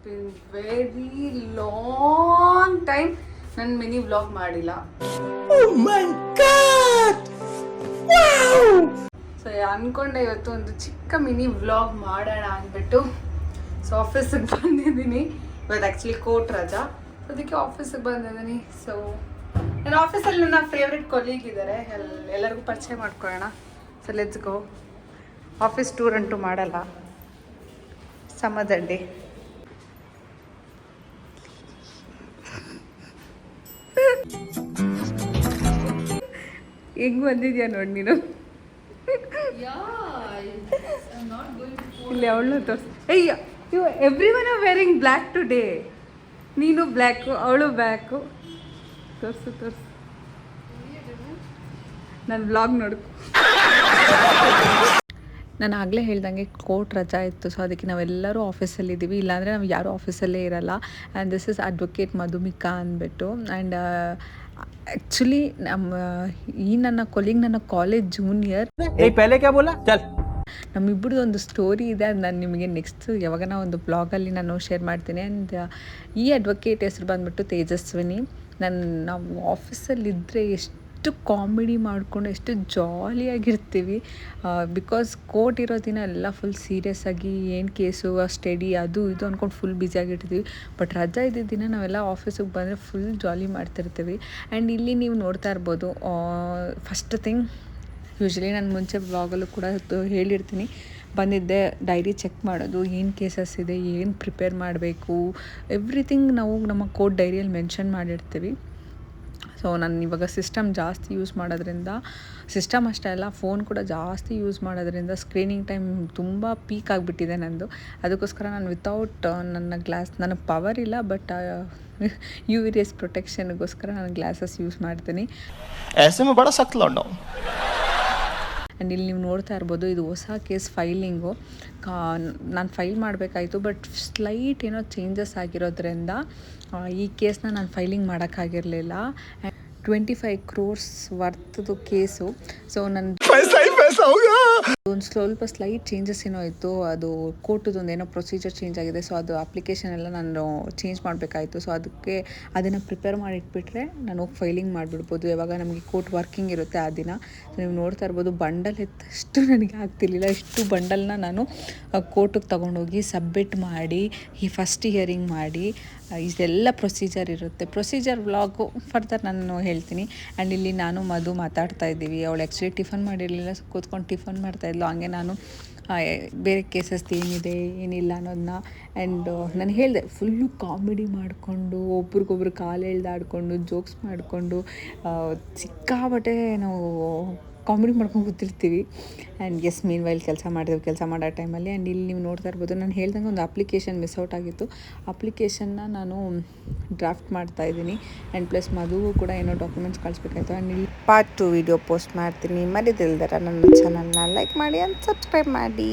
Been very long time ನನ್ನ mini vlog ಮಾಡಿಲ್ಲ. So ಅಂದ್ಕೊಂಡೆ ಇವತ್ತು ಒಂದು ಚಿಕ್ಕ ಮಿನಿ ವ್ಲಾಗ್ ಮಾಡೋಣ ಅಂದ್ಬಿಟ್ಟು. ಸೊ ಆಫೀಸಿಗೆ ಬಂದಿದ್ದೀನಿ ಇವತ್ತು. ಆ್ಯಕ್ಚುಲಿ ಕೋರ್ಟ್ ರಜಾ, ಅದಕ್ಕೆ ಆಫೀಸಿಗೆ ಬಂದಿದ್ದೀನಿ. ಸೊ ನನ್ನ ಆಫೀಸಲ್ಲಿ ನನ್ನ ಫೇವ್ರೆಟ್ ಕೊಲೀಗ್ ಇದ್ದಾರೆ, ಎಲ್ಲರಿಗೂ ಪರಿಚಯ ಮಾಡ್ಕೊಳ್ಳೋಣ. So let's go. Office tour ಅಂತೂ ಮಾಡಲ್ಲ, ಸಮದಂಡಿ. ಹೆಂಗ್ ಬಂದಿದ್ಯಾ ನೋಡಿ ನೀನು. ಇಲ್ಲಿ ಅವಳು ತೋರಿಸ್. ಅಯ್ಯ, you everyone are wearing black today. ನೀನು ಬ್ಲ್ಯಾಕು, ಅವಳು ಬ್ಲ್ಯಾಕು. ತೋರಿಸು. ನಾನು ವ್ಲಾಗ್ ನೋಡು. ನಾನು ಆಗಲೇ ಹೇಳ್ದಂಗೆ ಕೋರ್ಟ್ ರಜಾ ಇತ್ತು, ಸೊ ಅದಕ್ಕೆ ನಾವೆಲ್ಲರೂ ಆಫೀಸಲ್ಲಿದ್ದೀವಿ. ಇಲ್ಲಾಂದರೆ ನಾವು ಯಾರೂ ಆಫೀಸಲ್ಲೇ ಇರಲ್ಲ. ಆ್ಯಂಡ್ ದಿಸ್ ಇಸ್ ಅಡ್ವೊಕೇಟ್ ಮಧುಮಿಕಾ ಅಂದ್ಬಿಟ್ಟು. ಆ್ಯಂಡ್ ಆ್ಯಕ್ಚುಲಿ ನನ್ನ ಕೊಲೀಗ್ ನನ್ನ ಕಾಲೇಜ್ ಜೂನಿಯರ್. ನಮ್ಮಿಬ್ಬರದ್ದು ಒಂದು ಸ್ಟೋರಿ ಇದೆ, ಅದು ನಾನು ನಿಮಗೆ ನೆಕ್ಸ್ಟ್ ಯಾವಾಗನ ಒಂದು ಬ್ಲಾಗಲ್ಲಿ ನಾನು ಶೇರ್ ಮಾಡ್ತೀನಿ. ಆ್ಯಂಡ್ ಈ ಅಡ್ವೊಕೇಟ್ ಹೆಸರು ಬಂದುಬಿಟ್ಟು ತೇಜಸ್ವಿನಿ. ನಾವು ಆಫೀಸಲ್ಲಿದ್ದರೆ ಎಷ್ಟು ಕಾಮಿಡಿ ಮಾಡಿಕೊಂಡು ಎಷ್ಟು ಜಾಲಿಯಾಗಿರ್ತೀವಿ. ಬಿಕಾಸ್ ಕೋರ್ಟ್ ಇರೋ ದಿನ ಎಲ್ಲ ಫುಲ್ ಸೀರಿಯಸ್ ಆಗಿ ಏನು ಕೇಸು ಸ್ಟಡಿ ಅದು ಇದು ಅಂದ್ಕೊಂಡು ಫುಲ್ ಬ್ಯುಸಿಯಾಗಿರ್ತೀವಿ. ಬಟ್ ರಜಾ ಇದ್ದಿದ್ದ ದಿನ ನಾವೆಲ್ಲ ಆಫೀಸಿಗೆ ಬಂದರೆ ಫುಲ್ ಜಾಲಿ ಮಾಡ್ತಿರ್ತೀವಿ. ಆ್ಯಂಡ್ ಇಲ್ಲಿ ನೀವು ನೋಡ್ತಾ ಇರ್ಬೋದು, ಫಸ್ಟ್ ಥಿಂಗ್ ಯೂಶ್ವಲಿ ನಾನು ಮುಂಚೆ ಬ್ಲಾಗಲ್ಲೂ ಕೂಡ ಹೇಳಿರ್ತೀನಿ, ಬಂದಿದ್ದೆ ಡೈರಿ ಚೆಕ್ ಮಾಡೋದು, ಏನು ಕೇಸಸ್ ಇದೆ, ಏನು ಪ್ರಿಪೇರ್ ಮಾಡಬೇಕು, ಎವ್ರಿಥಿಂಗ್ ನಾವು ನಮ್ಮ ಕೋರ್ಟ್ ಡೈರಿಯಲ್ಲಿ ಮೆನ್ಷನ್ ಮಾಡಿರ್ತೀವಿ. ಸೊ ನಾನು ಇವಾಗ ಸಿಸ್ಟಮ್ ಜಾಸ್ತಿ ಯೂಸ್ ಮಾಡೋದ್ರಿಂದ, ಸಿಸ್ಟಮ್ ಅಷ್ಟೇ ಅಲ್ಲ ಫೋನ್ ಕೂಡ ಜಾಸ್ತಿ ಯೂಸ್ ಮಾಡೋದ್ರಿಂದ ಸ್ಕ್ರೀನಿಂಗ್ ಟೈಮ್ ತುಂಬ ಪೀಕ್ ಆಗಿಬಿಟ್ಟಿದೆ ನಂದು. ಅದಕ್ಕೋಸ್ಕರ ನಾನು ವಿತೌಟ್ ನನ್ನ ಗ್ಲಾಸ್, ನನಗೆ ಪವರ್ ಇಲ್ಲ ಬಟ್ ಯು ವಿ ರೇಸ್ ಪ್ರೊಟೆಕ್ಷನ್ಗೋಸ್ಕರ ನಾನು ಗ್ಲಾಸಸ್ ಯೂಸ್ ಮಾಡ್ತೀನಿ. ಆ್ಯಂಡ್ ಇಲ್ಲಿ ನೀವು ನೋಡ್ತಾ ಇರ್ಬೋದು, ಇದು ಹೊಸ ಕೇಸ್ ಫೈಲಿಂಗು. ನಾನು ಫೈಲ್ ಮಾಡಬೇಕಾಯಿತು, ಬಟ್ ಸ್ಲೈಟ್ ಏನೋ ಚೇಂಜಸ್ ಆಗಿರೋದ್ರಿಂದ ಈ ಕೇಸ್ನ ನಾನು ಫೈಲಿಂಗ್ ಮಾಡೋಕ್ಕಾಗಿರಲಿಲ್ಲ. 25 crores ವರ್ತ್ದು ಕೇಸು. ಸೊ ನನ್ನ ಒಂದು ಸ್ವಲ್ಪ ಸ್ಲೈಟ್ ಚೇಂಜಸ್ ಏನೋ ಇತ್ತು, ಅದು ಕೋರ್ಟದೊಂದು ಏನೋ ಪ್ರೊಸೀಜರ್ ಚೇಂಜ್ ಆಗಿದೆ. ಸೊ ಅದು ಅಪ್ಲಿಕೇಶನ್ ಎಲ್ಲ ನಾನು ಚೇಂಜ್ ಮಾಡಬೇಕಾಯಿತು. ಸೊ ಅದಕ್ಕೆ ಅದನ್ನು ಪ್ರಿಪೇರ್ ಮಾಡಿಟ್ಬಿಟ್ರೆ ನಾನು ಹೋಗಿ ಫೈಲಿಂಗ್ ಮಾಡಿಬಿಡ್ಬೋದು ಯಾವಾಗ ನಮಗೆ ಕೋರ್ಟ್ ವರ್ಕಿಂಗ್ ಇರುತ್ತೆ ಆ ದಿನ. ಸೊ ನೀವು ನೋಡ್ತಾ ಇರ್ಬೋದು, ಬಂಡಲ್ ಎತ್ತಷ್ಟು ನನಗೆ ಆಗ್ತಿರ್ಲಿಲ್ಲ. ಇಷ್ಟು ಬಂಡಲ್ನ ನಾನು ಕೋರ್ಟಿಗೆ ತೊಗೊಂಡೋಗಿ ಸಬ್ಮಿಟ್ ಮಾಡಿ ಈ ಫಸ್ಟ್ ಹಿಯರಿಂಗ್ ಮಾಡಿ ಇದೆಲ್ಲ ಪ್ರೊಸೀಜರ್ ಇರುತ್ತೆ. ಪ್ರೊಸೀಜರ್ ವ್ಲಾಗು ಫರ್ದರ್ ನಾನು ಹೇಳ್ತೀನಿ. ಆ್ಯಂಡ್ ಇಲ್ಲಿ ನಾನು ಮಧು ಮಾತಾಡ್ತಾ ಇದ್ದೀವಿ. ಅವಳು ಆ್ಯಕ್ಚುಲಿ ಟಿಫನ್ ಮಾಡಿರಲಿಲ್ಲ, ಸೊ ಕೂತ್ಕೊಂಡು ಟಿಫನ್ ಮಾಡ್ತಾಯಿದ್ಲು. ಹಂಗೆ ನಾನು ಬೇರೆ ಕೇಸಸ್ ಏನಿದೆ ಏನಿಲ್ಲ ಅನ್ನೋದನ್ನ. ಆ್ಯಂಡ್ ನಾನು ಹೇಳಿದೆ, ಫುಲ್ಲು ಕಾಮಿಡಿ ಮಾಡಿಕೊಂಡು ಒಬ್ರಿಗೊಬ್ರು ಕಾಲು ಎಳ್ದಾಡ್ಕೊಂಡು ಜೋಕ್ಸ್ ಮಾಡಿಕೊಂಡು ಸಿಕ್ಕಾಬಟ್ಟೆ ನಾವು ಕಾಮಿಡಿ ಮಾಡ್ಕೊಂಡು ಕೂತಿರ್ತೀವಿ. ಆ್ಯಂಡ್ ಎಸ್ ಮೀನ್ ವೈಲ್ ಕೆಲಸ ಮಾಡೋ ಟೈಮಲ್ಲಿ. ಆ್ಯಂಡ್ ಇಲ್ಲಿ ನೀವು ನೋಡ್ತಾ ಇರ್ಬೋದು, ನಾನು ಹೇಳ್ದಂಗೆ ಒಂದು ಅಪ್ಲಿಕೇಶನ್ ಮಿಸ್ ಔಟ್ ಆಗಿತ್ತು. ಅಪ್ಲಿಕೇಶನ್ನ ನಾನು ಡ್ರಾಫ್ಟ್ ಮಾಡ್ತಾಯಿದ್ದೀನಿ. ಆ್ಯಂಡ್ ಪ್ಲಸ್ ಮದುವು ಕೂಡ ಏನೋ ಡಾಕ್ಯುಮೆಂಟ್ಸ್ ಕಳಿಸ್ಬೇಕಾಯ್ತು. ಆ್ಯಂಡ್ ಇಲ್ಲಿ ಪಾರ್ಟ್ 2 ವಿಡಿಯೋ ಪೋಸ್ಟ್ ಮಾಡ್ತೀನಿ. ಮರಿದಿಲ್ದರ ನನ್ನ ಚಾನಲ್ನ ಲೈಕ್ ಮಾಡಿ ಆ್ಯಂಡ್ ಸಬ್ಸ್ಕ್ರೈಬ್ ಮಾಡಿ.